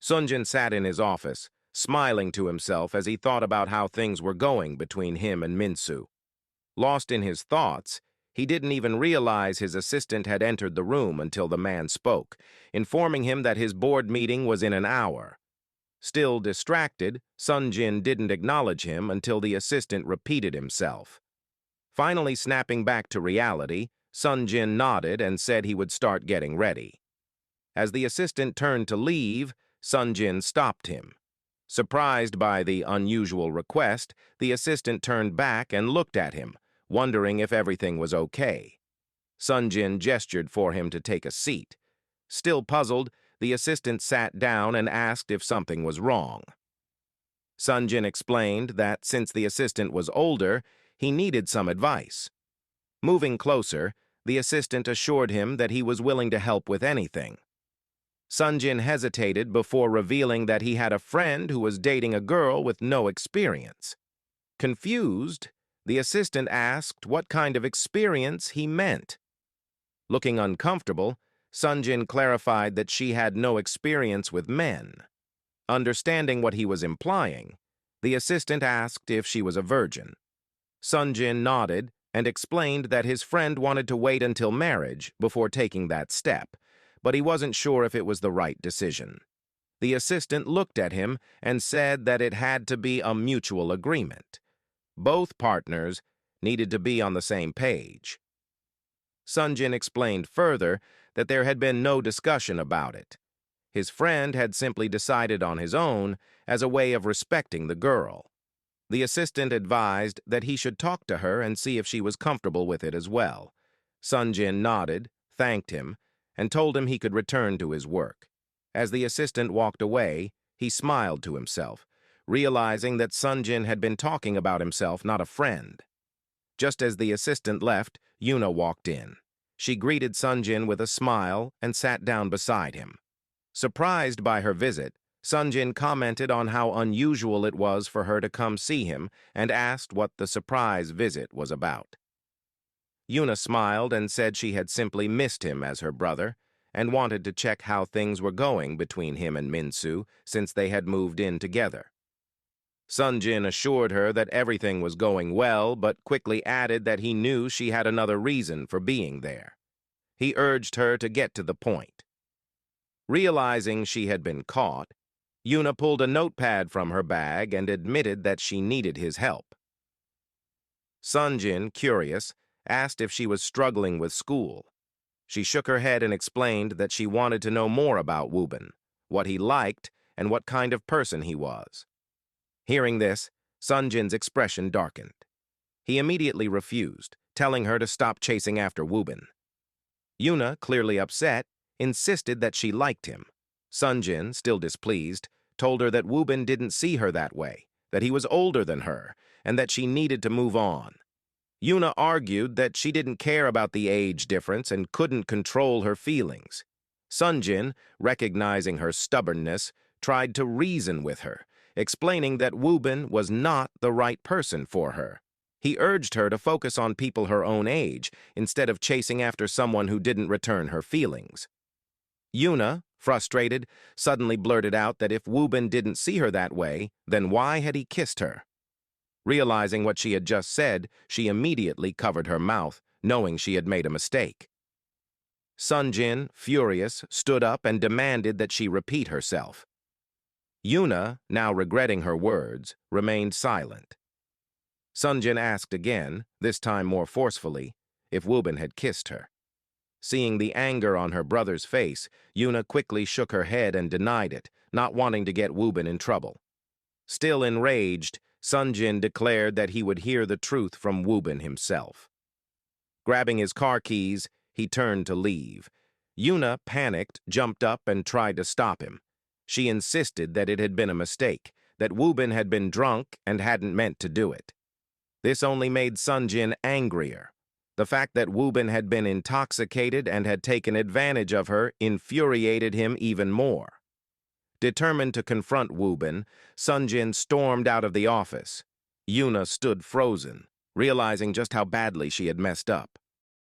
Sunjin sat in his office, smiling to himself as he thought about how things were going between him and Minsu. Lost in his thoughts, he didn't even realize his assistant had entered the room until the man spoke, informing him that his board meeting was in an hour. Still distracted, Sunjin didn't acknowledge him until the assistant repeated himself. Finally snapping back to reality, Sunjin nodded and said he would start getting ready. As the assistant turned to leave, Sunjin stopped him. Surprised by the unusual request, the assistant turned back and looked at him, wondering if everything was okay. Sunjin gestured for him to take a seat. Still puzzled, the assistant sat down and asked if something was wrong. Sunjin explained that since the assistant was older, he needed some advice. Moving closer, the assistant assured him that he was willing to help with anything. Sunjin hesitated before revealing that he had a friend who was dating a girl with no experience. Confused, the assistant asked what kind of experience he meant. Looking uncomfortable, Sunjin clarified that she had no experience with men. Understanding what he was implying, the assistant asked if she was a virgin. Sunjin nodded and explained that his friend wanted to wait until marriage before taking that step, but he wasn't sure if it was the right decision. The assistant looked at him and said that it had to be a mutual agreement. Both partners needed to be on the same page. Sunjin explained further that there had been no discussion about it. His friend had simply decided on his own as a way of respecting the girl. The assistant advised that he should talk to her and see if she was comfortable with it as well. Sunjin nodded, thanked him, and told him he could return to his work. As the assistant walked away, he smiled to himself, realizing that Sunjin had been talking about himself, not a friend. Just as the assistant left, Yuna walked in. She greeted Sunjin with a smile and sat down beside him. Surprised by her visit, Sunjin commented on how unusual it was for her to come see him and asked what the surprise visit was about. Yuna smiled and said she had simply missed him as her brother and wanted to check how things were going between him and Minsu since they had moved in together. Sunjin assured her that everything was going well, but quickly added that he knew she had another reason for being there. He urged her to get to the point. Realizing she had been caught, Yuna pulled a notepad from her bag and admitted that she needed his help. Sunjin, curious, asked if she was struggling with school. She shook her head and explained that she wanted to know more about Woo-bin, what he liked, and what kind of person he was. Hearing this, Sunjin's expression darkened. He immediately refused, telling her to stop chasing after Woo-bin. Yuna, clearly upset, insisted that she liked him. Sunjin, still displeased, told her that Woo-bin didn't see her that way, that he was older than her, and that she needed to move on. Yuna argued that she didn't care about the age difference and couldn't control her feelings. Sunjin, recognizing her stubbornness, tried to reason with her, explaining that Woo-bin was not the right person for her. He urged her to focus on people her own age instead of chasing after someone who didn't return her feelings. Yuna, frustrated, suddenly blurted out that if Woo-bin didn't see her that way, then why had he kissed her? Realizing what she had just said, she immediately covered her mouth, knowing she had made a mistake. Sunjin, furious, stood up and demanded that she repeat herself. Yuna, now regretting her words, remained silent. Sunjin asked again, this time more forcefully, if Woo-bin had kissed her. Seeing the anger on her brother's face, Yuna quickly shook her head and denied it, not wanting to get Woo-bin in trouble. Still enraged, Sunjin declared that he would hear the truth from Woo-bin himself. Grabbing his car keys, he turned to leave. Yuna, panicked, jumped up and tried to stop him. She insisted that it had been a mistake, that Woo-bin had been drunk and hadn't meant to do it. This only made Sunjin angrier. The fact that Woo-bin had been intoxicated and had taken advantage of her infuriated him even more. Determined to confront Woo-bin, Sunjin stormed out of the office. Yuna stood frozen, realizing just how badly she had messed up.